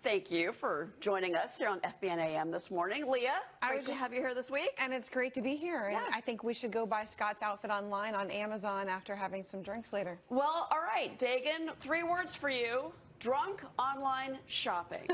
thank you for joining us here on FBN AM this morning. Leah, great to have you here this week. And it's great to be here. Yeah. And I think we should go buy Scott's outfit online on Amazon after having some drinks later. Well, all right, Dagen, 3 words for you. Drunk online shopping.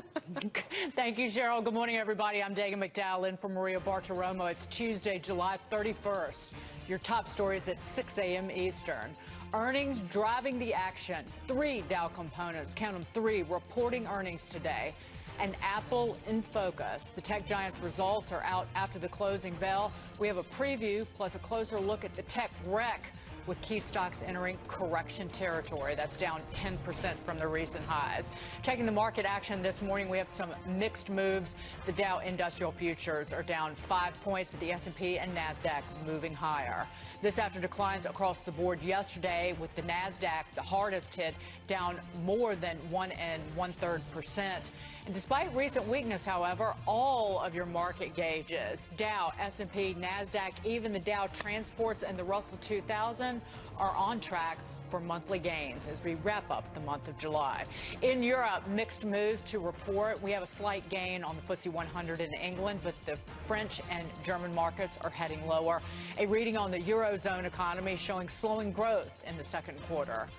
Thank you, Cheryl. Good morning, everybody. I'm Dagen McDowell in for Maria Bartiromo. It's Tuesday, July 31st. Your top stories at 6 a.m. Eastern. Earnings driving the action. 3 Dow components, count them 3, reporting earnings today. And Apple in focus. The tech giant's results are out after the closing bell. We have a preview plus a closer look at the tech wreck, with key stocks entering correction territory. That's down 10% from the recent highs. Taking the market action this morning, we have some mixed moves. The Dow Industrial Futures are down 5 points, but the S&P and NASDAQ moving higher. This after declines across the board yesterday, with the NASDAQ the hardest hit, down more than 1 1/3%. And despite recent weakness, however, all of your market gauges, Dow, S&P, NASDAQ, even the Dow Transports and the Russell 2000 are on track for monthly gains as we wrap up the month of July. In Europe, mixed moves to report. We have a slight gain on the FTSE 100 in England, but the French and German markets are heading lower. A reading on the Eurozone economy showing slowing growth in the second quarter.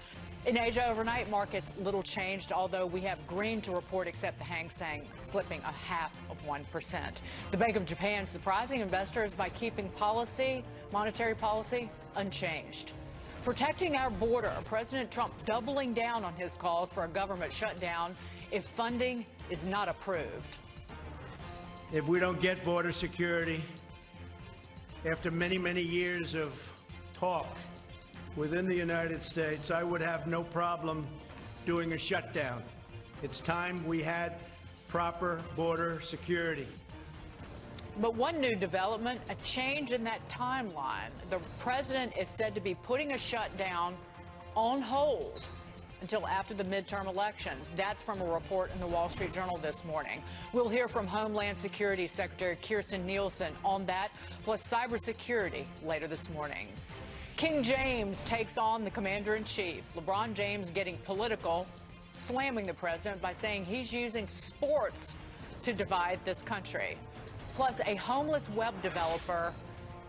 In Asia overnight, markets little changed, although we have green to report except the Hang Seng slipping 0.5%. The Bank of Japan surprising investors by keeping monetary policy, unchanged. Protecting our border, President Trump doubling down on his calls for a government shutdown if funding is not approved. If we don't get border security, after many, many years of talk within the United States, I would have no problem doing a shutdown. It's time we had proper border security. But one new development, a change in that timeline. The president is said to be putting a shutdown on hold until after the midterm elections. That's from a report in the Wall Street Journal this morning. We'll hear from Homeland Security Secretary Kirstjen Nielsen on that, plus cybersecurity later this morning. King James takes on the commander-in-chief. LeBron James getting political, slamming the president by saying he's using sports to divide this country. Plus, a homeless web developer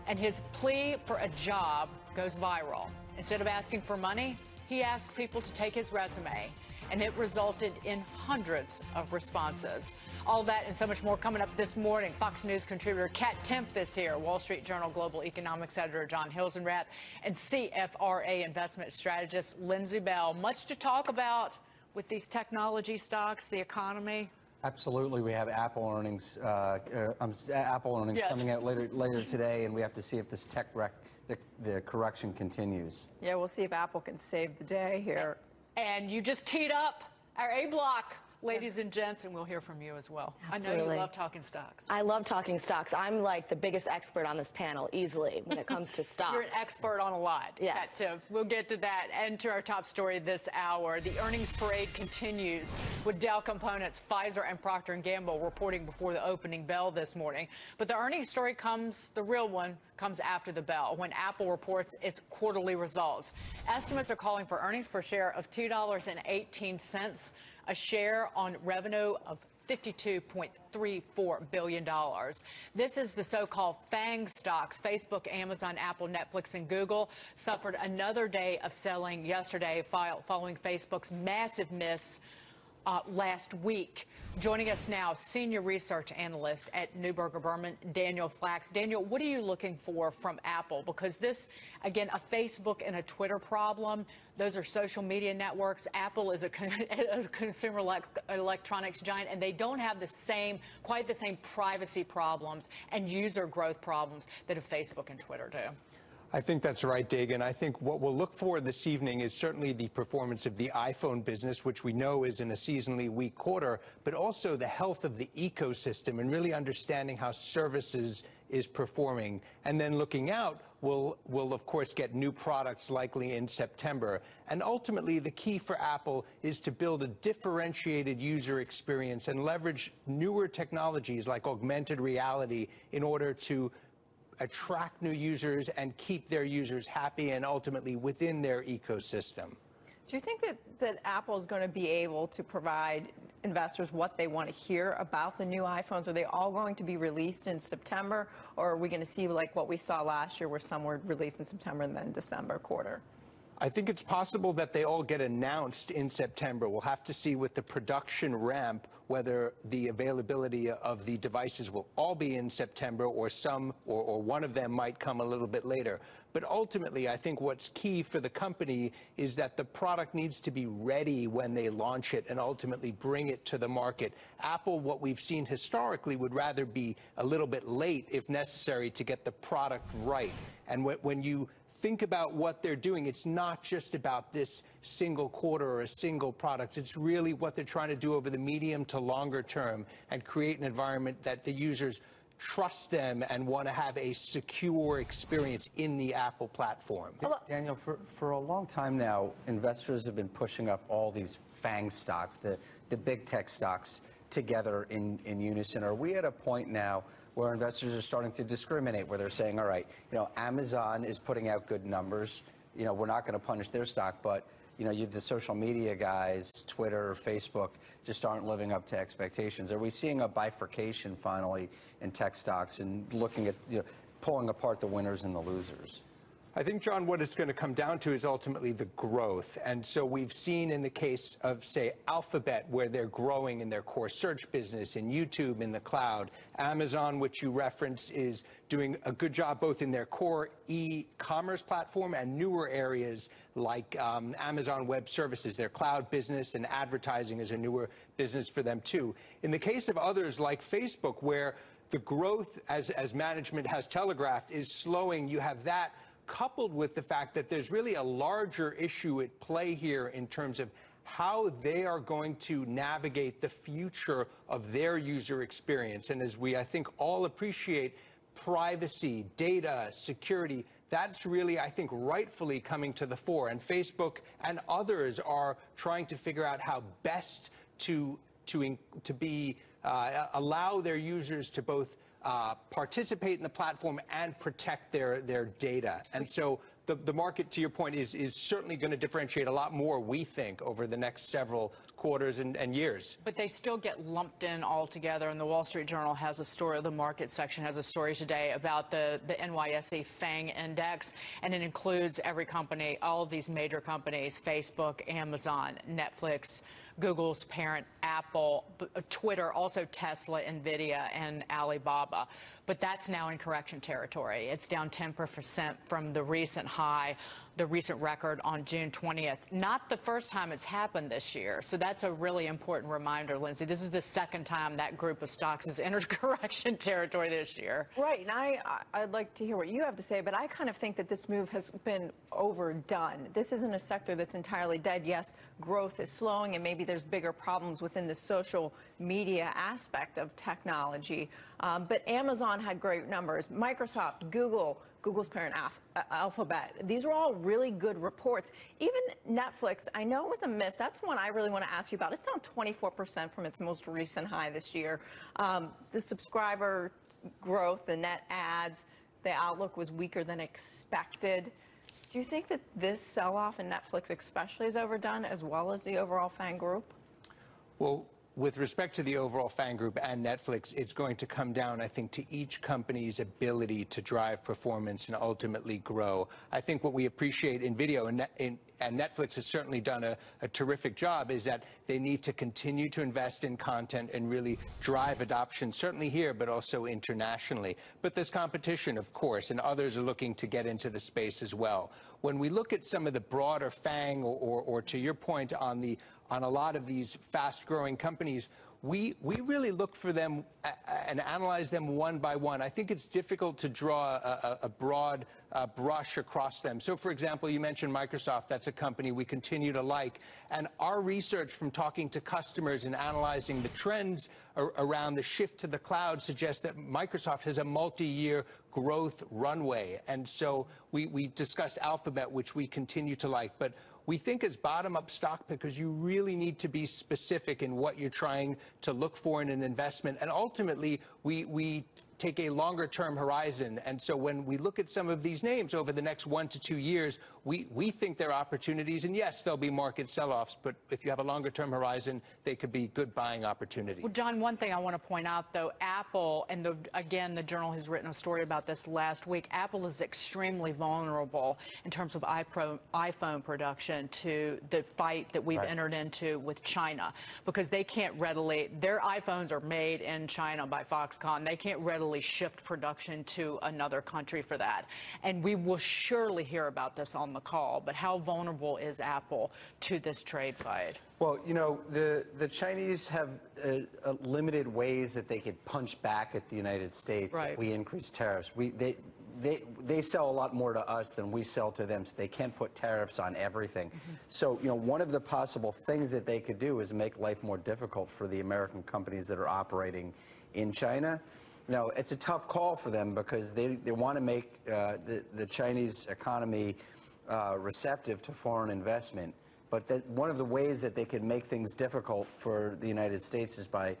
and his plea for a job goes viral. Instead of asking for money, he asked people to take his resume, and it resulted in hundreds of responses. All that and so much more coming up this morning. Fox News contributor Kat Timpf is here, Wall Street Journal Global Economics Editor John Hilsenrath, and CFRA investment strategist Lindsey Bell. Much to talk about with these technology stocks, the economy. Absolutely. We have Apple earnings, Yes. coming out later today, and we have to see if this tech wreck, the correction continues. Yeah, we'll see if Apple can save the day here. And you just teed up our A block, ladies and gents, and we'll hear from you as well. Absolutely. I know you love talking stocks. I love talking stocks. I'm like the biggest expert on this panel, easily, when it comes to stocks. You're an expert on a lot. Yes. Kat Timpf. We'll get to that and to our top story this hour. The earnings parade continues with Dow Components, Pfizer, and Procter & Gamble reporting before the opening bell this morning. But the earnings story the real one, comes after the bell when Apple reports its quarterly results. Estimates are calling for earnings per share of $2.18 a share on revenue of $52.34 billion. This is the so-called FANG stocks. Facebook, Amazon, Apple, Netflix, and Google suffered another day of selling yesterday following Facebook's massive miss last week. Joining us now, senior research analyst at Neuberger Berman, Daniel Flax. Daniel, what are you looking for from Apple? Because this, again, a Facebook and a Twitter problem. Those are social media networks. Apple is a consumer electronics giant, and they don't have quite the same privacy problems and user growth problems that a Facebook and Twitter do. I think that's right, Dagen. I think what we'll look for this evening is certainly the performance of the iPhone business, which we know is in a seasonally weak quarter, but also the health of the ecosystem and really understanding how services is performing. And then looking out, we'll of course get new products likely in September. And ultimately, the key for Apple is to build a differentiated user experience and leverage newer technologies like augmented reality in order to attract new users and keep their users happy and ultimately within their ecosystem. Do you think that Apple is going to be able to provide investors what they want to hear about the new iPhones? Are they all going to be released in September, or are we going to see like what we saw last year where some were released in September and then December quarter? I think it's possible that they all get announced in September. We'll have to see with the production ramp whether the availability of the devices will all be in September or some or one of them might come a little bit later. But ultimately, I think what's key for the company is that the product needs to be ready when they launch it and ultimately bring it to the market. Apple, what we've seen historically, would rather be a little bit late if necessary to get the product right. And when you think about what they're doing, it's not just about this single quarter or a single product. It's really what they're trying to do over the medium to longer term and create an environment that the users trust them and want to have a secure experience in the Apple platform. Daniel, for a long time now, investors have been pushing up all these FANG stocks, the big tech stocks, together in unison. Are we at a point now where investors are starting to discriminate, where they're saying, all right, Amazon is putting out good numbers, we're not going to punish their stock, but the social media guys, Twitter, Facebook, just aren't living up to expectations. Are we seeing a bifurcation finally in tech stocks and looking at, pulling apart the winners and the losers? I think, John, what it's going to come down to is ultimately the growth. And so we've seen in the case of, say, Alphabet, where they're growing in their core search business, in YouTube, in the cloud. Amazon, which you referenced, is doing a good job both in their core e-commerce platform and newer areas like Amazon Web Services. Their cloud business and advertising is a newer business for them, too. In the case of others like Facebook, where the growth, as management has telegraphed, is slowing, you have that coupled with the fact that there's really a larger issue at play here in terms of how they are going to navigate the future of their user experience. And as we, I think, all appreciate, privacy, data, security, that's really, I think, rightfully coming to the fore. And Facebook and others are trying to figure out how best to allow their users to both participate in the platform and protect their data. And so the market, to your point, is certainly going to differentiate a lot more, we think, over the next several quarters and years. But they still get lumped in all together, and the Wall Street Journal has a story, the market section has a story today about the NYSE FANG index, and it includes every company, all of these major companies, Facebook, Amazon, Netflix, Google's parent, Apple, Twitter, also Tesla, Nvidia, and Alibaba. But that's now in correction territory. It's down 10% from the recent high, the recent record on June 20th. Not the first time it's happened this year. So that's a really important reminder, Lindsey. This is the second time that group of stocks has entered correction territory this year. Right, and I'd like to hear what you have to say, but I kind of think that this move has been overdone. This isn't a sector that's entirely dead. Yes, growth is slowing, and maybe there's bigger problems within the social media aspect of technology. But Amazon had great numbers. Microsoft, Google's parent Alphabet. These were all really good reports. Even Netflix, I know it was a miss. That's one I really want to ask you about. It's down 24% from its most recent high this year. The subscriber growth, the net adds, the outlook was weaker than expected. Do you think that this sell-off in Netflix especially is overdone, as well as the overall FANG group? Well, with respect to the overall FANG group and Netflix, it's going to come down, I think, to each company's ability to drive performance and ultimately grow. I think what we appreciate in video, and Netflix has certainly done a terrific job, is that they need to continue to invest in content and really drive adoption, certainly here, but also internationally. But there's competition, of course, and others are looking to get into the space as well. When we look at some of the broader FANG, or to your point on a lot of these fast-growing companies, we really look for them and analyze them one by one. I think it's difficult to draw a broad brush across them. So, for example, you mentioned Microsoft. That's a company we continue to like. And our research from talking to customers and analyzing the trends around the shift to the cloud suggests that Microsoft has a multi-year growth runway. And so we discussed Alphabet, which we continue to like. But we think it's bottom-up stock because you really need to be specific in what you're trying to look for in an investment. And ultimately, we take a longer-term horizon. And so when we look at some of these names over the next 1 to 2 years, we think there are opportunities. And yes, there'll be market sell-offs, but if you have a longer-term horizon, they could be good buying opportunities. Well, John, one thing I want to point out, though, Apple, and again, the Journal has written a story about this last week, Apple is extremely vulnerable in terms of iPhone production to the fight that we've entered into with China, because they can't readily, their iPhones are made in China by Foxconn. They can't readily shift production to another country for that. And we will surely hear about this on the call, but how vulnerable is Apple to this trade fight? Well, you know, the Chinese have limited ways that they could punch back at the United States if we increase tariffs. They sell a lot more to us than we sell to them, so they can't put tariffs on everything. So, you know, one of the possible things that they could do is make life more difficult for the American companies that are operating in China. You know, it's a tough call for them because they want to make the Chinese economy receptive to foreign investment. But one of the ways that they could make things difficult for the United States is by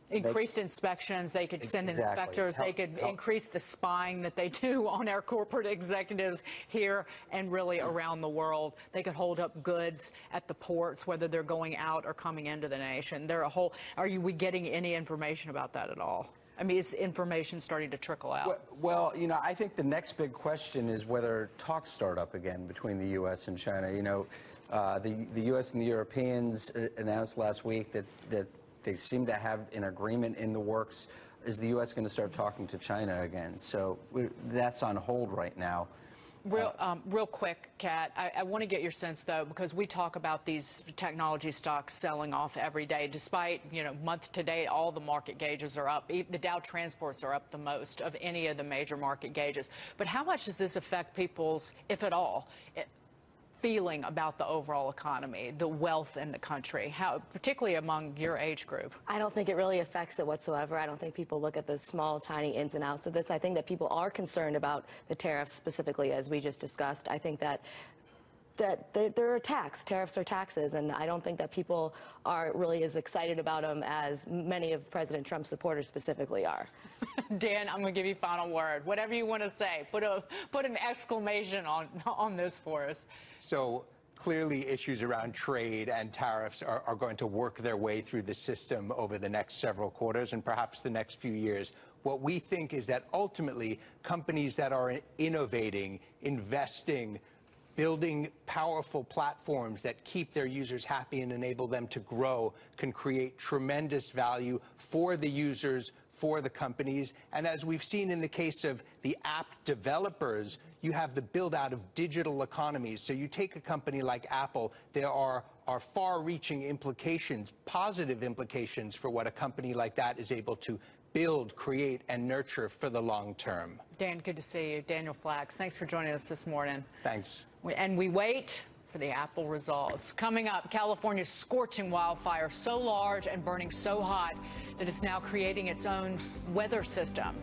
increased inspections. They could send inspectors. They could increase the spying that they do on our corporate executives here and really around the world. They could hold up goods at the ports, whether they're going out or coming into the nation. Are we getting any information about that at all? I mean, is information starting to trickle out? Well, you know, I think the next big question is whether talks start up again between the U.S. and China. You know, the U.S. and the Europeans announced last week that they seem to have an agreement in the works. Is the U.S. going to start talking to China again? So that's on hold right now. Real quick, Kat, I want to get your sense, though, because we talk about these technology stocks selling off every day. Despite, you know, month to date, all the market gauges are up. The Dow transports are up the most of any of the major market gauges. But how much does this affect people's, if at all, feeling about the overall economy, the wealth in the country, particularly among your age group? I don't think it really affects it whatsoever. I don't think people look at the small, tiny ins and outs of this. I think that people are concerned about the tariffs specifically, as we just discussed. I think that they're a tax. Tariffs are taxes, and I don't think that people are really as excited about them as many of President Trump's supporters specifically are. Dan, I'm going to give you final word. Whatever you want to say, put an exclamation on this for us. So clearly issues around trade and tariffs are going to work their way through the system over the next several quarters and perhaps the next few years. What we think is that ultimately companies that are innovating, investing, building powerful platforms that keep their users happy and enable them to grow can create tremendous value for the users, for the companies. And as we've seen in the case of the app developers, you have the build out of digital economies. So you take a company like Apple, there are far-reaching implications, positive implications for what a company like that is able to build, create, and nurture for the long term. Dan, good to see you. Daniel Flax, thanks for joining us this morning. Thanks. And we wait for the Apple results. Coming up, California's scorching wildfire so large and burning so hot that it's now creating its own weather system.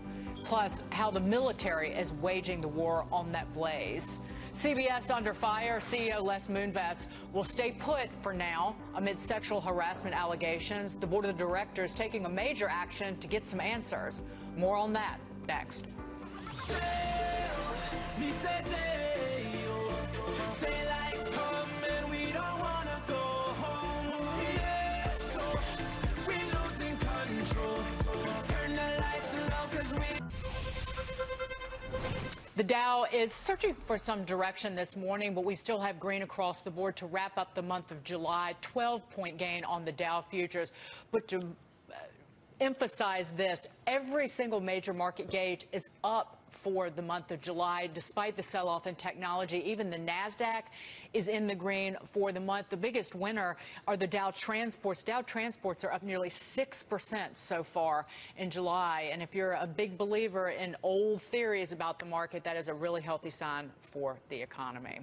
Plus, how the military is waging the war on that blaze. CBS under fire. CEO Les Moonves will stay put for now amid sexual harassment allegations. The board of directors taking a major action to get some answers. More on that next. The Dow is searching for some direction this morning, but we still have green across the board to wrap up the month of July. 12-point gain on the Dow futures. But to emphasize this, every single major market gauge is up for the month of July, despite the sell-off in technology. Even the NASDAQ is in the green for the month. The biggest winner are the Dow transports. Dow transports are up nearly 6% so far in July. And if you're a big believer in old theories about the market, that is a really healthy sign for the economy.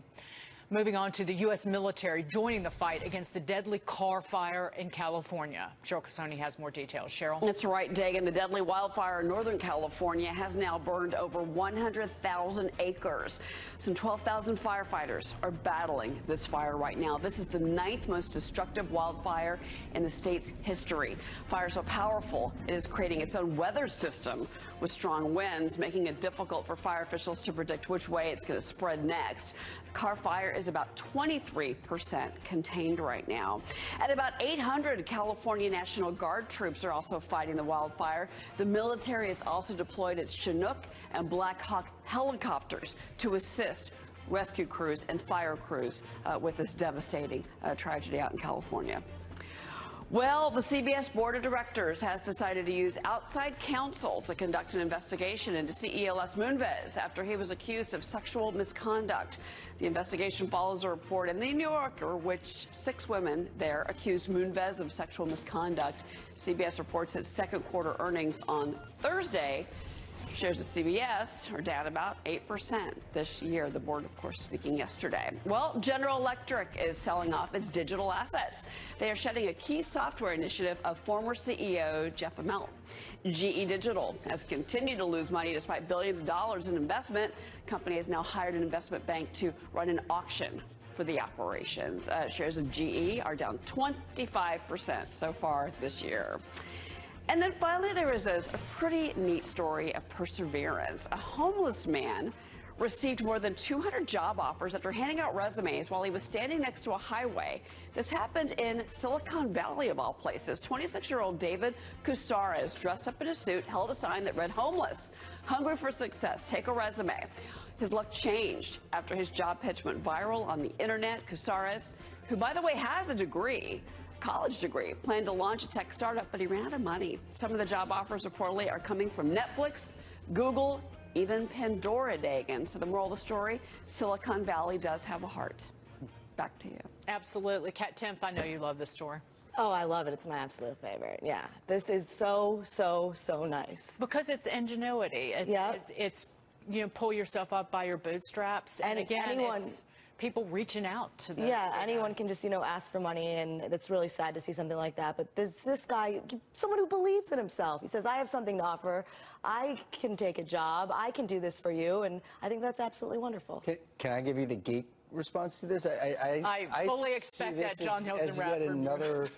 Moving on to the U.S. military joining the fight against the deadly car fire in California. Cheryl Casone has more details. Cheryl? That's right, Dagen. The deadly wildfire in Northern California has now burned over 100,000 acres. Some 12,000 firefighters are battling this fire right now. This is the 9th most destructive wildfire in the state's history. Fire so powerful, it is creating its own weather system with strong winds, making it difficult for fire officials to predict which way it's going to spread next. The car fire is about 23% contained right now. And about 800 California National Guard troops are also fighting the wildfire. The military has also deployed its Chinook and Black Hawk helicopters to assist rescue crews and fire crews with this devastating tragedy out in California. Well, the CBS Board of Directors has decided to use outside counsel to conduct an investigation into CEO Les Moonves after he was accused of sexual misconduct. The investigation follows a report in The New Yorker, which 6 women there accused Moonves of sexual misconduct. CBS reports that second quarter earnings on Thursday. Shares of CBS are down about 8% this year. The board, of course, speaking yesterday. Well, General Electric is selling off its digital assets. They are shedding a key software initiative of former CEO Jeff Immelt. GE Digital has continued to lose money despite billions of dollars in investment. The company has now hired an investment bank to run an auction for the operations. Shares of GE are down 25% so far this year. And then finally, there is a pretty neat story of perseverance. A homeless man received more than 200 job offers after handing out resumes while he was standing next to a highway. This happened in Silicon Valley, of all places. 26-year-old David Kusares, dressed up in a suit, held a sign that read, "Homeless, hungry for success, take a resume." His luck changed after his job pitch went viral on the internet. Kusares, who, by the way, has a degree, college degree, planned to launch a tech startup, but he ran out of money. Some of the job offers reportedly are coming from Netflix, Google, even Pandora, Dagen. So the moral of the story, Silicon Valley does have a heart. Back to you. Absolutely. Kat Timpf, I know you love this story. Oh, I love it. It's my absolute favorite. Yeah, this is so nice. Because it's ingenuity. It's you know, pull yourself up by your bootstraps. And again, it's people reaching out to them. Yeah, anyone can just, ask for money, and it's really sad to see something like that. But this guy, someone who believes in himself. He says, I have something to offer. I can take a job. I can do this for you. And I think that's absolutely wonderful. Can I give you the geek response to this? I fully expect that, John Hilsenrath. As yet another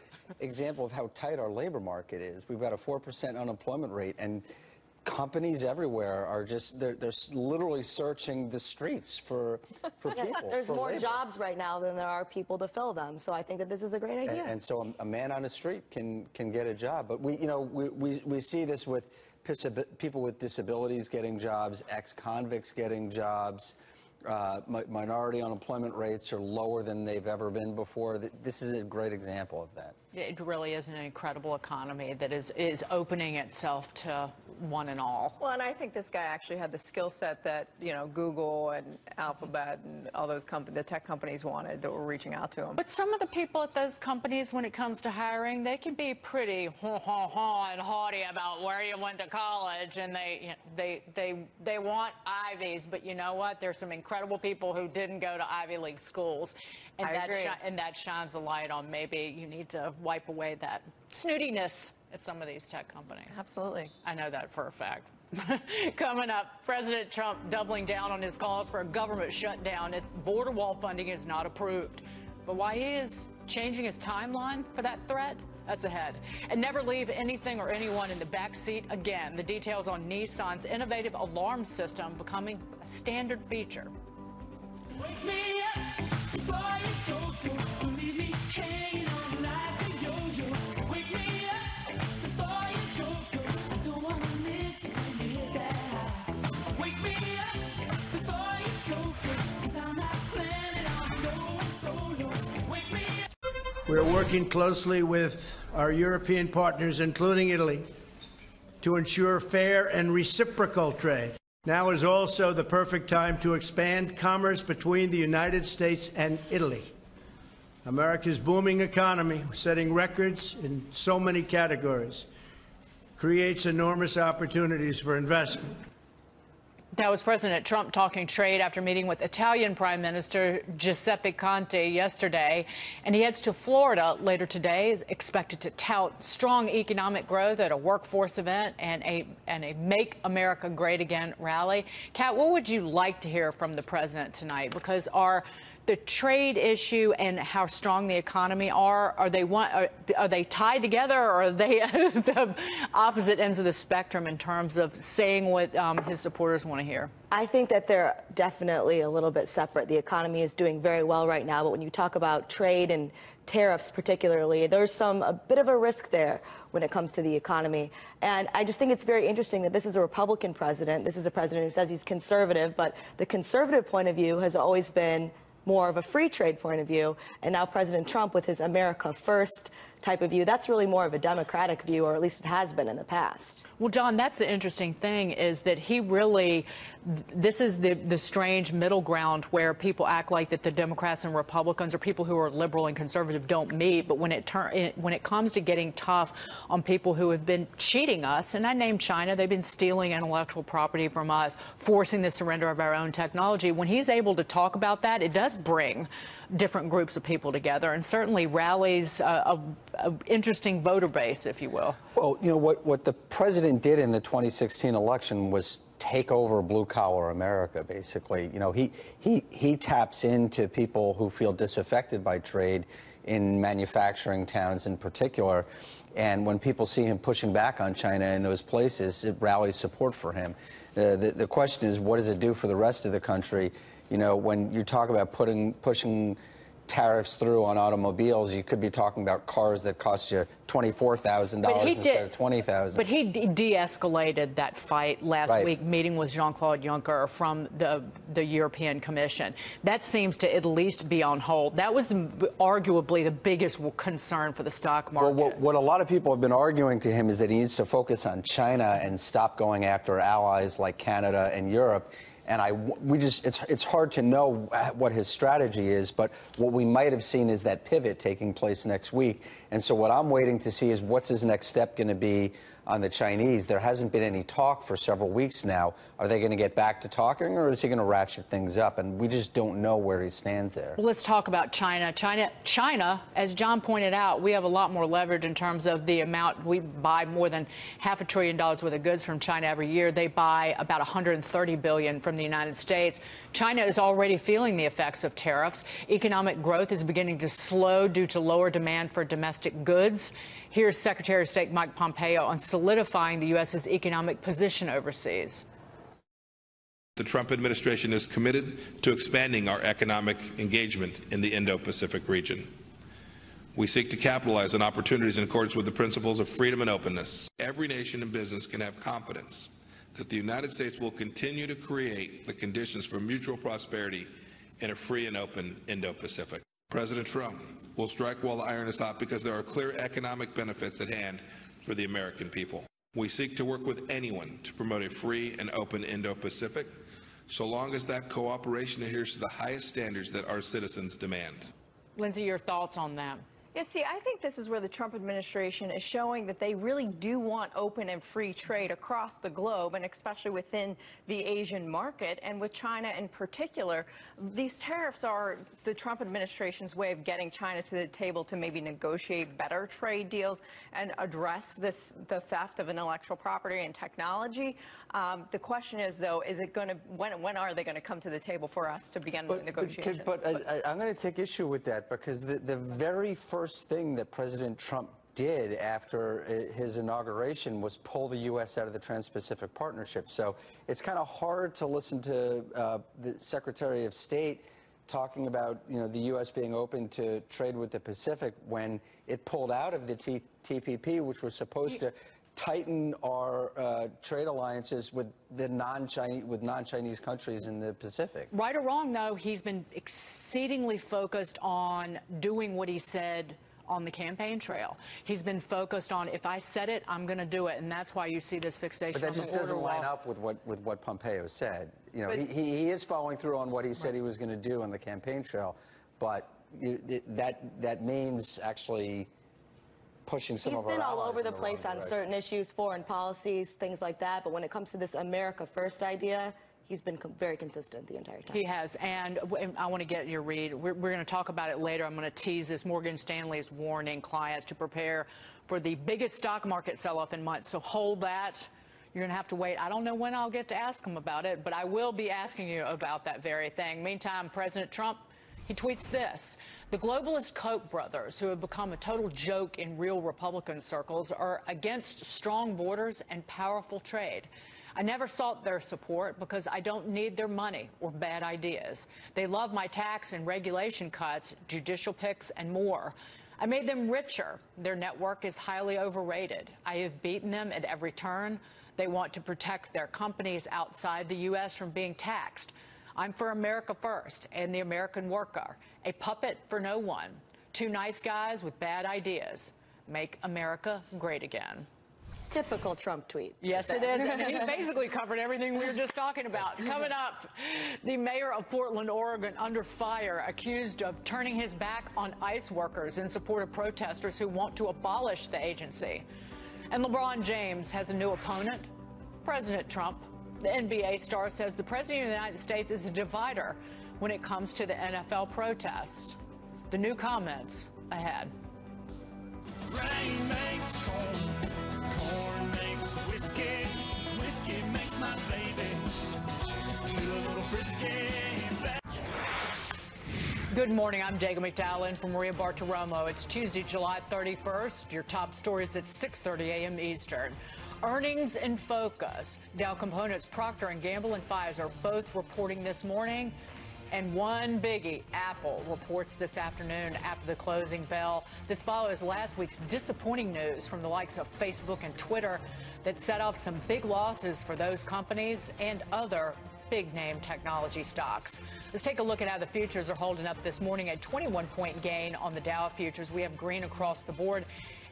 example of how tight our labor market is. We've got a 4% unemployment rate, and companies everywhere are just, they're literally searching the streets for people. There's more jobs right now than there are people to fill them. So I think that this is a great idea. And so a man on the street can get a job. But we see this with people with disabilities getting jobs, ex-convicts getting jobs. Minority unemployment rates are lower than they've ever been before. This is a great example of that. It really is an incredible economy that is opening itself to one and all. Well, and I think this guy actually had the skill set that, Google and Alphabet and all those the tech companies wanted that were reaching out to him. But some of the people at those companies, when it comes to hiring, they can be pretty and haughty about where you went to college, and they want Ivies. But you know what? There's some incredible people who didn't go to Ivy League schools, and that shines a light on maybe you need to wipe away that snootiness at some of these tech companies. Absolutely. I know that for a fact. Coming up, President Trump doubling down on his calls for a government shutdown if border wall funding is not approved. But why he is changing his timeline for that threat? That's ahead. And never leave anything or anyone in the back seat again. The details on Nissan's innovative alarm system becoming a standard feature. Wake me up before you go, leave me hanging on like a yo-yo. Wake me up before you go, I don't want to miss it when you hit that high. Wake me up before you go, 'cause I'm not planning on going solo. Wake me up. We're working closely with our European partners, including Italy, to ensure fair and reciprocal trade. Now is also the perfect time to expand commerce between the United States and Italy. America's booming economy, setting records in so many categories, creates enormous opportunities for investment. That was President Trump talking trade after meeting with Italian Prime Minister Giuseppe Conte yesterday. And he heads to Florida later today, is expected to tout strong economic growth at a workforce event and a Make America Great Again rally. Kat, what would you like to hear from the president tonight? Because the trade issue and how strong the economy are they tied together, or are they the opposite ends of the spectrum in terms of saying what his supporters want to hear? I think that they're definitely a little bit separate. The economy is doing very well right now, but when you talk about trade and tariffs particularly, there's a bit of a risk there when it comes to the economy. And I just think it's very interesting that this is a Republican president. This is a president who says he's conservative, but the conservative point of view has always been more of a free trade point of view, and now President Trump with his America First type of view, that's really more of a Democratic view, or at least it has been in the past. Well, John, that's the interesting thing, is that he really, this is the strange middle ground where people act like that the Democrats and Republicans, or people who are liberal and conservative, don't meet. But when it comes to getting tough on people who have been cheating us, and I named China, they've been stealing intellectual property from us, forcing the surrender of our own technology. When he's able to talk about that, it does bring different groups of people together, and certainly rallies an interesting voter base, if you will. Well, you know, what the president did in the 2016 election was take over blue-collar America, basically. You know, he taps into people who feel disaffected by trade in manufacturing towns in particular, and when people see him pushing back on China in those places, it rallies support for him. The question is, what does it do for the rest of the country? You know, when you talk about pushing tariffs through on automobiles, you could be talking about cars that cost you $24,000 instead of $20,000. But he de-escalated that fight last week, meeting with Jean-Claude Juncker from the European Commission. That seems to at least be on hold. That was arguably the biggest concern for the stock market. Well, what a lot of people have been arguing to him is that he needs to focus on China and stop going after allies like Canada and Europe. And it's hard to know what his strategy is, but what we might have seen is that pivot taking place next week. And so what I'm waiting to see is what's his next step going to be on the Chinese. There hasn't been any talk for several weeks now. Are they going to get back to talking, or is he going to ratchet things up? And we just don't know where he stands there. Well, let's talk about China. China, as John pointed out, we have a lot more leverage in terms of the amount. We buy more than $500 billion worth of goods from China every year. They buy about $130 billion from the United States. China is already feeling the effects of tariffs. Economic growth is beginning to slow due to lower demand for domestic goods. Here's Secretary of State Mike Pompeo on solidifying the U.S.'s economic position overseas. The Trump administration is committed to expanding our economic engagement in the Indo-Pacific region. We seek to capitalize on opportunities in accordance with the principles of freedom and openness. Every nation and business can have confidence that the United States will continue to create the conditions for mutual prosperity in a free and open Indo-Pacific. President Trump will strike while the iron is hot because there are clear economic benefits at hand for the American people. We seek to work with anyone to promote a free and open Indo-Pacific, so long as that cooperation adheres to the highest standards that our citizens demand. Lindsey, your thoughts on that? Yeah, see, I think this is where the Trump administration is showing that they really do want open and free trade across the globe, and especially within the Asian market. And with China in particular, these tariffs are the Trump administration's way of getting China to the table to maybe negotiate better trade deals and address the theft of intellectual property and technology. The question is, though, is it going to, when are they going to come to the table for us to begin negotiations? But I'm going to take issue with that, because the very first thing that President Trump did after his inauguration was pull the U.S. out of the Trans-Pacific Partnership. So it's kind of hard to listen to the Secretary of State talking about, you know, the U.S. being open to trade with the Pacific when it pulled out of the TPP, which was supposed to tighten our trade alliances with the non-Chinese countries in the Pacific. Right or wrong, though, he's been exceedingly focused on doing what he said on the campaign trail. He's been focused on, if I said it, I'm going to do it, and that's why you see this fixation. But that just doesn't line up with what Pompeo said. You know, he is following through on what he said he was going to do on the campaign trail, but that means actually pushing some of our allies. He's been all over the place on certain issues, foreign policies, things like that. But when it comes to this America First idea, he's been very consistent the entire time. He has, and I want to get your read. We're going to talk about it later. I'm going to tease this. Morgan Stanley is warning clients to prepare for the biggest stock market sell-off in months, so hold that. You're going to have to wait. I don't know when I'll get to ask him about it, but I will be asking you about that very thing. Meantime, President Trump, he tweets this. The globalist Koch brothers, who have become a total joke in real Republican circles, are against strong borders and powerful trade. I never sought their support because I don't need their money or bad ideas. They love my tax and regulation cuts, judicial picks, and more. I made them richer. Their network is highly overrated. I have beaten them at every turn. They want to protect their companies outside the U.S. from being taxed. I'm for America first and the American worker, a puppet for no one. Two nice guys with bad ideas. Make America great again. Typical Trump tweet. Yes, it is. And he basically covered everything we were just talking about. Coming up, the mayor of Portland, Oregon, under fire, accused of turning his back on ICE workers in support of protesters who want to abolish the agency. And LeBron James has a new opponent, President Trump. The NBA star says the President of the United States is a divider when it comes to the NFL protest. The new comments ahead. Rain makes corn, corn makes whiskey, whiskey makes my baby feel a little frisky. Good morning. I'm Dagen McDowell in for Maria Bartiromo. It's Tuesday, July 31st. Your top stories at 6:30 a.m. Eastern. Earnings in focus. Dow Components, Procter & Gamble, and Pfizer both reporting this morning. And one biggie, Apple, reports this afternoon after the closing bell. This follows last week's disappointing news from the likes of Facebook and Twitter that set off some big losses for those companies and other big-name technology stocks. Let's take a look at how the futures are holding up this morning. A 21-point gain on the Dow futures. We have green across the board.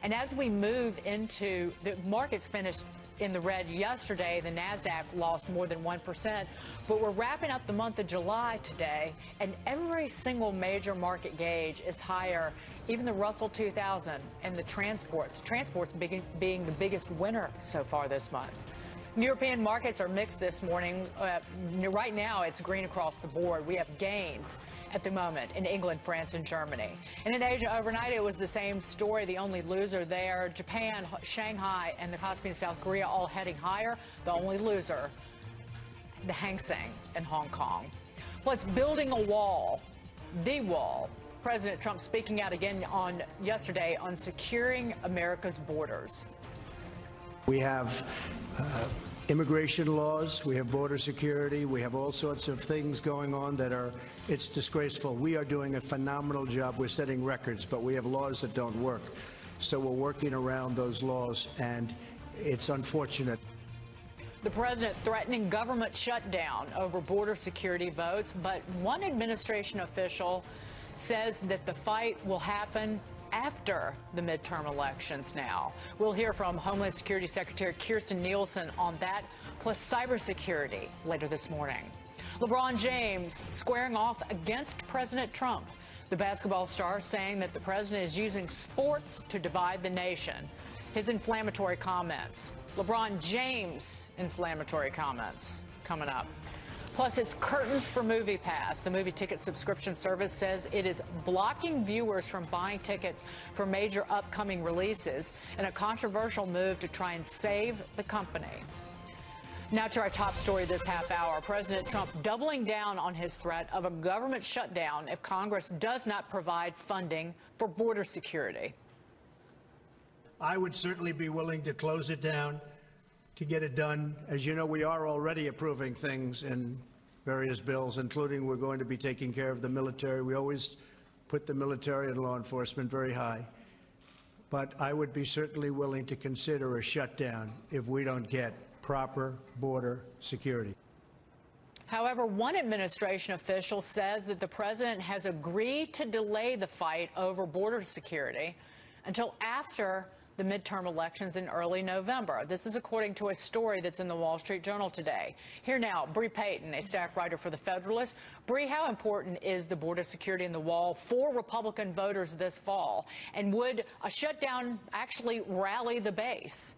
And as we move into the markets finished in the red yesterday, the NASDAQ lost more than 1%. But we're wrapping up the month of July today, and every single major market gauge is higher, even the Russell 2000 and the transports being the biggest winner so far this month. European markets are mixed this morning. Right now, it's green across the board. We have gains at the moment in England, France, and Germany. And in Asia overnight, it was the same story. The only loser there, Japan, Shanghai, and the Kospi in South Korea all heading higher. The only loser, the Hang Seng in Hong Kong. Plus, building a wall, the wall. President Trump speaking out again yesterday on securing America's borders. We have immigration laws, we have border security, we have all sorts of things going on that it's disgraceful. We are doing a phenomenal job. We're setting records, but we have laws that don't work. So we're working around those laws, and it's unfortunate. The president threatening government shutdown over border security votes, but one administration official says that the fight will happen after the midterm elections now. We'll hear from Homeland Security Secretary Kirstjen Nielsen on that, plus cybersecurity later this morning. LeBron James squaring off against President Trump. The basketball star saying that the president is using sports to divide the nation. His inflammatory comments. LeBron James' inflammatory comments coming up. Plus, it's curtains for MoviePass. The movie ticket subscription service says it is blocking viewers from buying tickets for major upcoming releases in a controversial move to try and save the company. Now to our top story this half hour. President Trump doubling down on his threat of a government shutdown if Congress does not provide funding for border security. I would certainly be willing to close it down to get it done. As you know, we are already approving things in various bills, including we're going to be taking care of the military. We always put the military and law enforcement very high. But I would be certainly willing to consider a shutdown if we don't get proper border security. However, one administration official says that the president has agreed to delay the fight over border security until after the midterm elections in early November. This is according to a story that's in the Wall Street Journal today. Here now, Payton, a staff writer for The Federalist. Bree, how important is the border security and the wall for Republican voters this fall? And would a shutdown actually rally the base?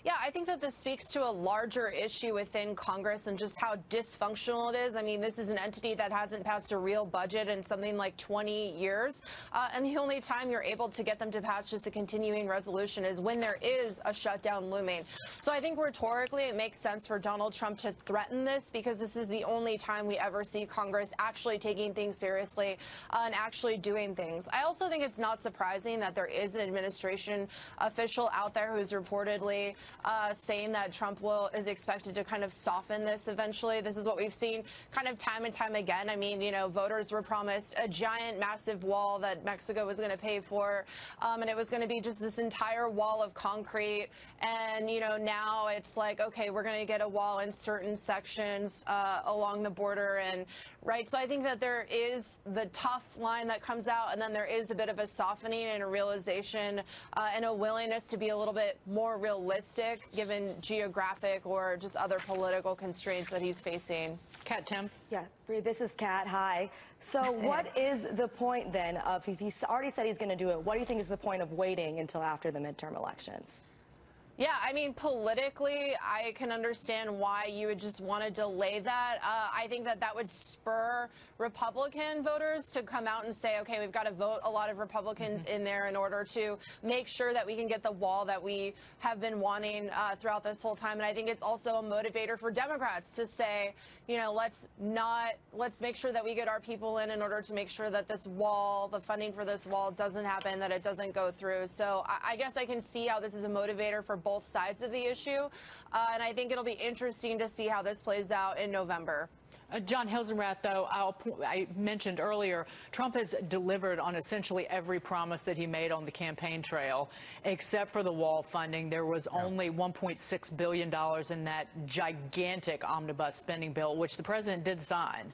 Yeah, I think that this speaks to a larger issue within Congress and just how dysfunctional it is. I mean, this is an entity that hasn't passed a real budget in something like 20 years. And the only time you're able to get them to pass just a continuing resolution is when there is a shutdown looming. So I think rhetorically it makes sense for Donald Trump to threaten this, because this is the only time we ever see Congress actually taking things seriously and actually doing things. I also think it's not surprising that there is an administration official out there who's reportedly saying that Trump is expected to kind of soften this eventually. This is what we've seen kind of time and time again. I mean, you know, voters were promised a giant, massive wall that Mexico was going to pay for, and it was going to be just this entire wall of concrete. And, you know, now it's like, okay, we're going to get a wall in certain sections along the border. And right. So I think that there is the tough line that comes out, and then there is a bit of a softening and a realization and a willingness to be a little bit more realistic given geographic or just other political constraints that he's facing. Kat Timpf? Yeah, Bree, this is Kat. Hi. So what is the point then of, if he's already said he's going to do it, what do you think is the point of waiting until after the midterm elections? Yeah, I mean, politically, I can understand why you would just want to delay that. I think that that would spur Republican voters to come out and say, okay, we've got to vote a lot of Republicans in there in order to make sure that we can get the wall that we have been wanting throughout this whole time. And I think it's also a motivator for Democrats to say, you know, let's make sure that we get our people in order to make sure that this wall, the funding for this wall doesn't happen, that it doesn't go through. So I guess I can see how this is a motivator for both sides of the issue, and I think it'll be interesting to see how this plays out in November. John Hilsenrath, though, I mentioned earlier, Trump has delivered on essentially every promise that he made on the campaign trail, except for the wall funding. There was only $1.6 billion in that gigantic omnibus spending bill, which the president did sign.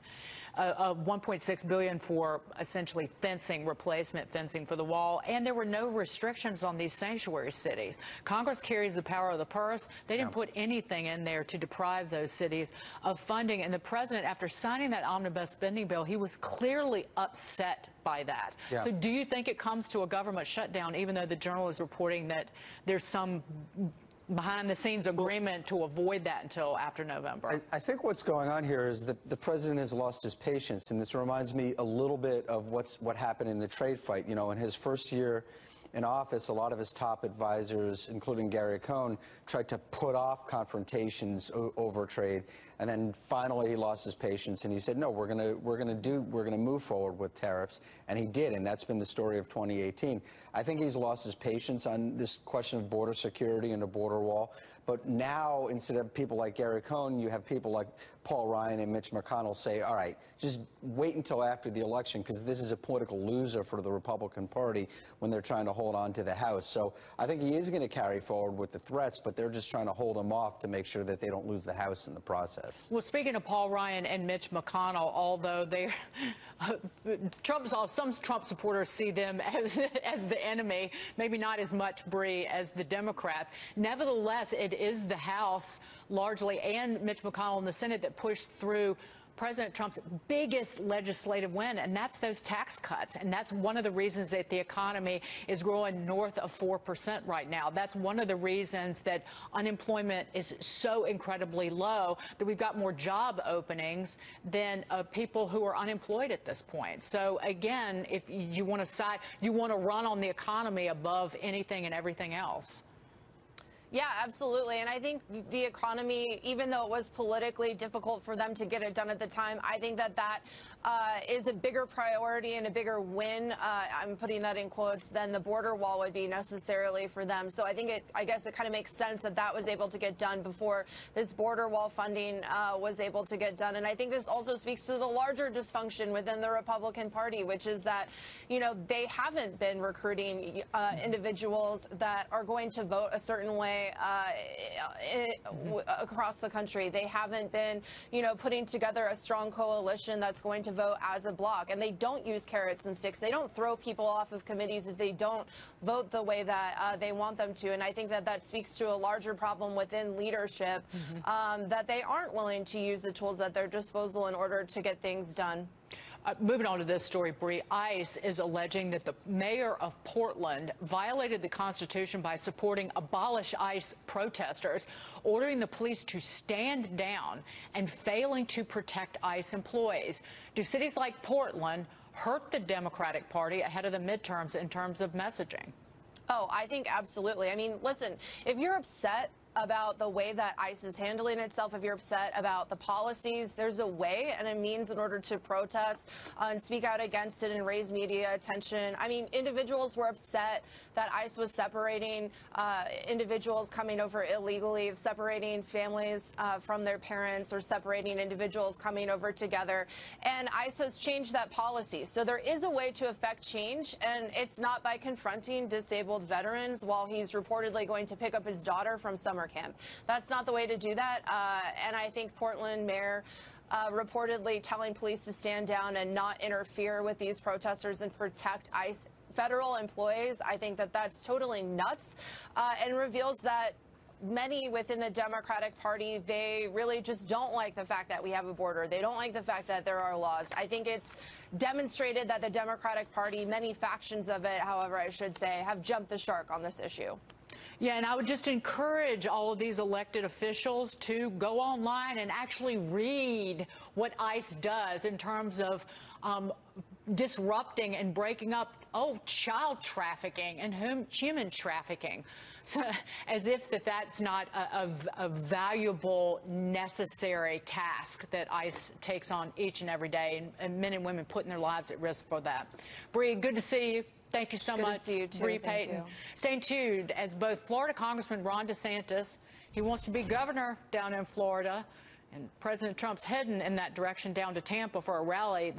$1.6 billion for essentially fencing, replacement fencing for the wall, and there were no restrictions on these sanctuary cities. Congress carries the power of the purse. They didn't put anything in there to deprive those cities of funding, and the president, after signing that omnibus spending bill, he was clearly upset by that. So do you think it comes to a government shutdown, even though the Journal is reporting that there's some behind-the-scenes agreement to avoid that until after November? I think what's going on here is that the president has lost his patience, and this reminds me a little bit of what happened in the trade fight. You know, in his first year in office, a lot of his top advisors, including Gary Cohn, tried to put off confrontations over trade, and then finally he lost his patience and he said, no, we're going to move forward with tariffs, and he did, and that's been the story of 2018. I think he's lost his patience on this question of border security and a border wall. But now, instead of people like Gary Cohn, you have people like Paul Ryan and Mitch McConnell say, all right, just wait until after the election, because this is a political loser for the Republican Party when they're trying to hold on to the House. So I think he is going to carry forward with the threats, but they're just trying to hold him off to make sure that they don't lose the House in the process. Well, speaking of Paul Ryan and Mitch McConnell, although some Trump supporters see them as the enemy, maybe not as much, Bree, as the Democrats. Nevertheless, it is the House largely and Mitch McConnell in the Senate that pushed through President Trump's biggest legislative win, and that's those tax cuts. And that's one of the reasons that the economy is growing north of 4% right now. That's one of the reasons that unemployment is so incredibly low, that we've got more job openings than people who are unemployed at this point. So again, if you want to run on the economy above anything and everything else. Yeah, absolutely. And I think the economy, even though it was politically difficult for them to get it done at the time, I think that is a bigger priority and a bigger win, I'm putting that in quotes, than the border wall would be necessarily for them. So I guess it kind of makes sense that was able to get done before this border wall funding was able to get done. And I think this also speaks to the larger dysfunction within the Republican Party, which is that, you know, they haven't been recruiting individuals that are going to vote a certain way across the country. They haven't been, you know, putting together a strong coalition that's going to vote as a bloc. And they don't use carrots and sticks. They don't throw people off of committees if they don't vote the way that they want them to. And I think that speaks to a larger problem within leadership, that they aren't willing to use the tools at their disposal in order to get things done. Moving on to this story, Bree, ICE is alleging that the mayor of Portland violated the Constitution by supporting Abolish ICE protesters, ordering the police to stand down and failing to protect ICE employees. Do cities like Portland hurt the Democratic Party ahead of the midterms in terms of messaging? Oh, I think absolutely. I mean, listen, if you're upset about the way that ICE is handling itself, if you're upset about the policies, there's a way and a means in order to protest and speak out against it and raise media attention. I mean, individuals were upset that ICE was separating individuals coming over illegally, separating families from their parents, or separating individuals coming over together. And ICE has changed that policy. So there is a way to affect change, and it's not by confronting disabled veterans while he's reportedly going to pick up his daughter from summer camp. That's not the way to do that. And I think Portland Mayor reportedly telling police to stand down and not interfere with these protesters and protect ICE federal employees, I think that that's totally nuts, and reveals that many within the Democratic Party, they really just don't like the fact that we have a border. They don't like the fact that there are laws. I think it's demonstrated that the Democratic Party, many factions of it, however I should say, have jumped the shark on this issue. Yeah, and I would just encourage all of these elected officials to go online and actually read what ICE does in terms of disrupting and breaking up, child trafficking and human trafficking. So, as if that's not a valuable, necessary task that ICE takes on each and every day, and men and women putting their lives at risk for that. Bree, good to see you. Thank you so much, Bree Payton. Staying tuned as both Florida Congressman Ron DeSantis, he wants to be governor down in Florida, and President Trump's heading in that direction down to Tampa for a rally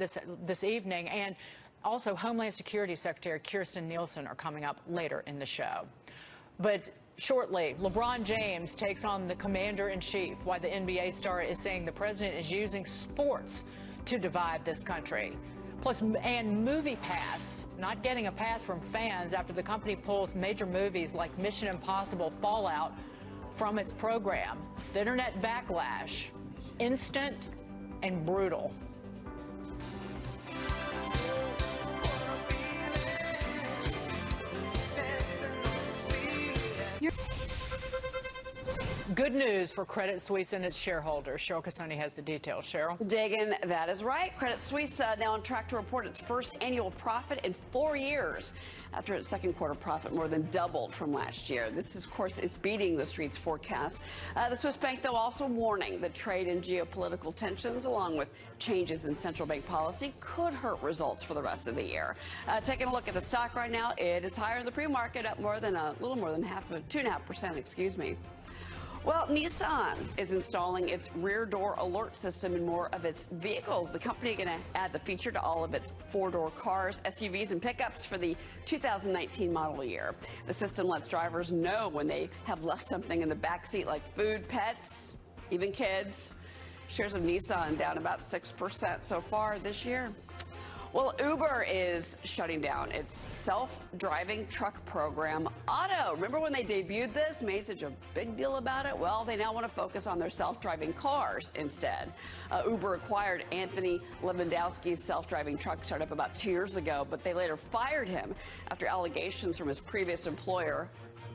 this evening, and also Homeland Security Secretary Kirstjen Nielsen are coming up later in the show. But shortly, LeBron James takes on the commander-in-chief, why the NBA star is saying the president is using sports to divide this country. Plus, and MoviePass, not getting a pass from fans after the company pulls major movies like Mission Impossible Fallout from its program. The internet backlash, instant and brutal. Good news for Credit Suisse and its shareholders. Cheryl Casone has the details. Cheryl? Dagen, that is right. Credit Suisse now on track to report its first annual profit in 4 years after its second quarter profit more than doubled from last year. This, of course, is beating the street's forecast. The Swiss bank, though, also warning that trade and geopolitical tensions, along with changes in central bank policy, could hurt results for the rest of the year. Taking a look at the stock right now, it is higher in the pre-market, up more than a little more than 2.5%, excuse me. Well, Nissan is installing its rear door alert system in more of its vehicles. The company is going to add the feature to all of its four-door cars, SUVs, and pickups for the 2019 model year. The system lets drivers know when they have left something in the back seat, like food, pets, even kids. Shares of Nissan down about 6% so far this year. Well, Uber is shutting down its self-driving truck program, Otto. Remember when they debuted this, made such a big deal about it? Well, they now want to focus on their self-driving cars instead. Uber acquired Anthony Lewandowski's self-driving truck startup about 2 years ago, but they later fired him after allegations from his previous employer,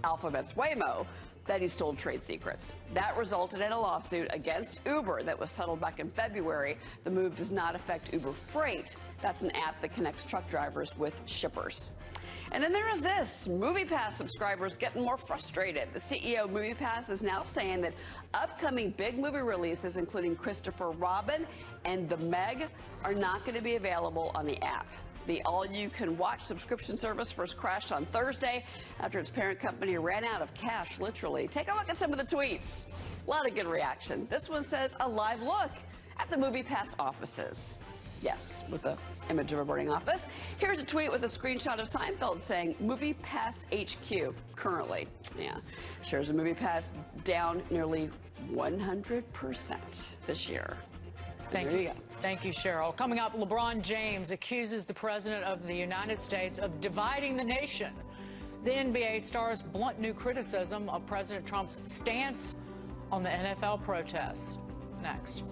Alphabet's Waymo, that he stole trade secrets. That resulted in a lawsuit against Uber that was settled back in February. The move does not affect Uber Freight. That's an app that connects truck drivers with shippers. And then there is this, MoviePass subscribers getting more frustrated. The CEO of MoviePass is now saying that upcoming big movie releases, including Christopher Robin and The Meg, are not going to be available on the app. The all-you-can-watch subscription service first crashed on Thursday after its parent company ran out of cash, literally. Take a look at some of the tweets. A lot of good reaction. This one says, a live look at the MoviePass offices. Yes, with the image of a burning office. Here's a tweet with a screenshot of Seinfeld saying, MoviePass HQ, currently. Yeah, shares of MoviePass down nearly 100% this year. Thank you. Thank you, Cheryl. Coming up, LeBron James accuses the President of the United States of dividing the nation. The NBA star's blunt new criticism of President Trump's stance on the NFL protests. Next.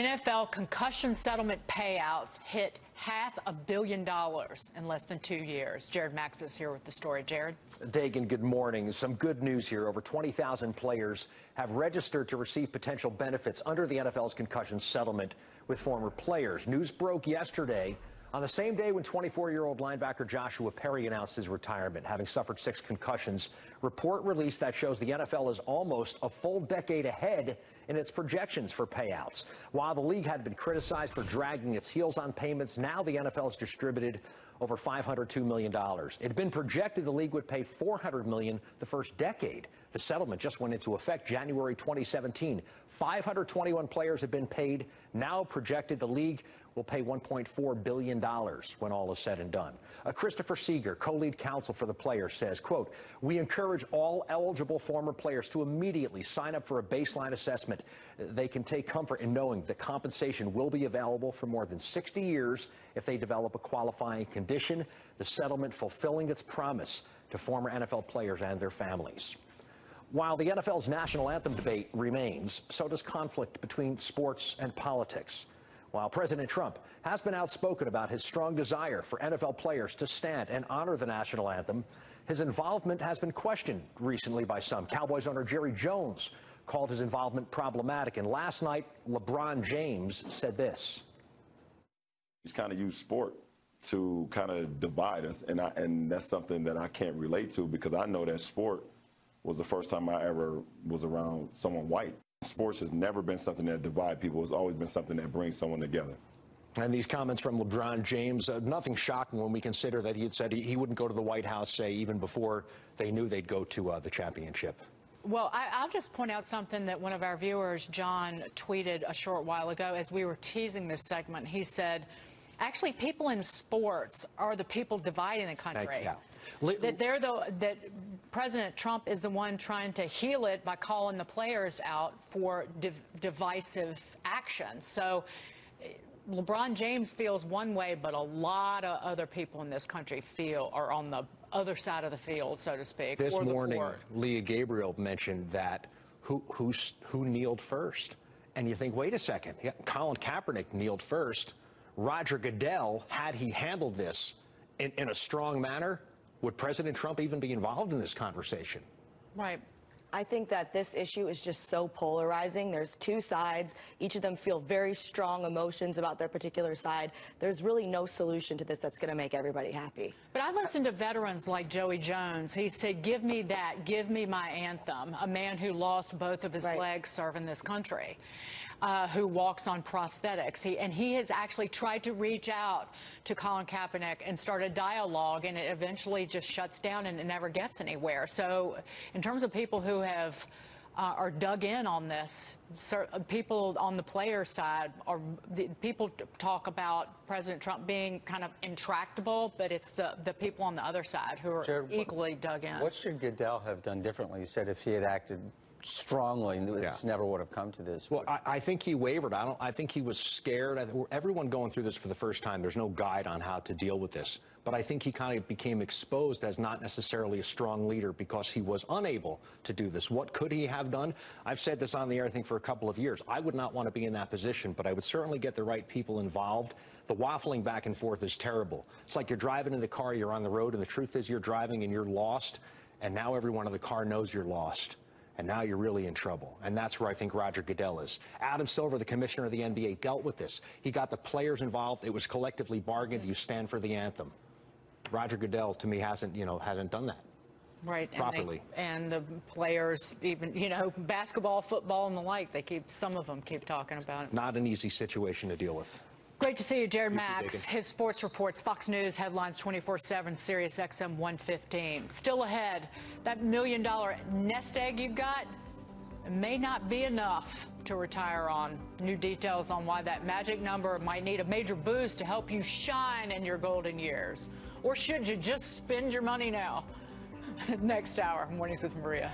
NFL concussion settlement payouts hit $500 million in less than 2 years. Jared Max is here with the story. Jared? Dagen, good morning. Some good news here. Over 20,000 players have registered to receive potential benefits under the NFL's concussion settlement with former players. News broke yesterday on the same day when 24-year-old linebacker Joshua Perry announced his retirement, having suffered 6 concussions. Report released that shows the NFL is almost a full decade ahead in its projections for payouts. While the league had been criticized for dragging its heels on payments, now the NFL has distributed over $502 million. It had been projected the league would pay $400 million the first decade. The settlement just went into effect January 2017. 521 players have been paid. Now projected the league will pay $1.4 billion when all is said and done. Christopher Seeger, co-lead counsel for the players, says, quote, "We encourage all eligible former players to immediately sign up for a baseline assessment. They can take comfort in knowing that compensation will be available for more than 60 years if they develop a qualifying condition, the settlement fulfilling its promise to former NFL players and their families." While the NFL's national anthem debate remains, so does conflict between sports and politics. While President Trump has been outspoken about his strong desire for NFL players to stand and honor the national anthem, his involvement has been questioned recently by some. Cowboys owner Jerry Jones called his involvement problematic, and last night LeBron James said this. He's kind of used sport to kind of divide us, and that's something that I can't relate to, because I know that sport was the first time I ever was around someone white. Sports has never been something that divides people. It's always been something that brings someone together. And these comments from LeBron James, nothing shocking when we consider that he had said he wouldn't go to the White House, say, even before they knew they'd go to the championship. Well, I'll just point out something that one of our viewers, John, tweeted a short while ago as we were teasing this segment. He said, actually, people in sports are the people dividing the country. That President Trump is the one trying to heal it by calling the players out for divisive actions. So LeBron James feels one way, but a lot of other people in this country are on the other side of the field, so to speak. This morning, Leah Gabriel mentioned that who kneeled first. And you think, wait a second, Colin Kaepernick kneeled first. Roger Goodell, had he handled this in a strong manner, would President Trump even be involved in this conversation? Right. I think that this issue is just so polarizing. There's two sides. Each of them feel very strong emotions about their particular side. There's really no solution to this that's going to make everybody happy. But I've listened to veterans like Joey Jones. He said, give me that, give me my anthem. A man who lost both of his legs serving this country, who walks on prosthetics. He has actually tried to reach out to Colin Kaepernick and start a dialogue, and it eventually just shuts down and it never gets anywhere. So in terms of people who are dug in on this, people on the player side, people talk about President Trump being kind of intractable, but it's the people on the other side who are Jared, equally dug in. What should Goodell have done differently? You said if he had acted strongly, this never would have come to this. Well, I think he wavered. I think he was scared. Everyone going through this for the first time, there's no guide on how to deal with this. But I think he kind of became exposed as not necessarily a strong leader because he was unable to do this. What could he have done? I've said this on the air, I think, for a couple of years. I would not want to be in that position, but I would certainly get the right people involved. The waffling back and forth is terrible. It's like you're driving in the car, you're on the road, and the truth is you're driving and you're lost, and now everyone in the car knows you're lost. And now you're really in trouble. And that's where I think Roger Goodell is. Adam Silver, the commissioner of the NBA, dealt with this. He got the players involved. It was collectively bargained. You stand for the anthem. Roger Goodell, to me, hasn't done that. Right. Properly. And the players, even, basketball, football, and the like, some of them keep talking about it. Not an easy situation to deal with. Great to see you, Jared Max. His sports reports, Fox News headlines 24/7, Sirius XM 115. Still ahead, that $1 million nest egg you got may not be enough to retire on. New details on why that magic number might need a major boost to help you shine in your golden years. Or should you just spend your money now? Next hour, Mornings with Maria.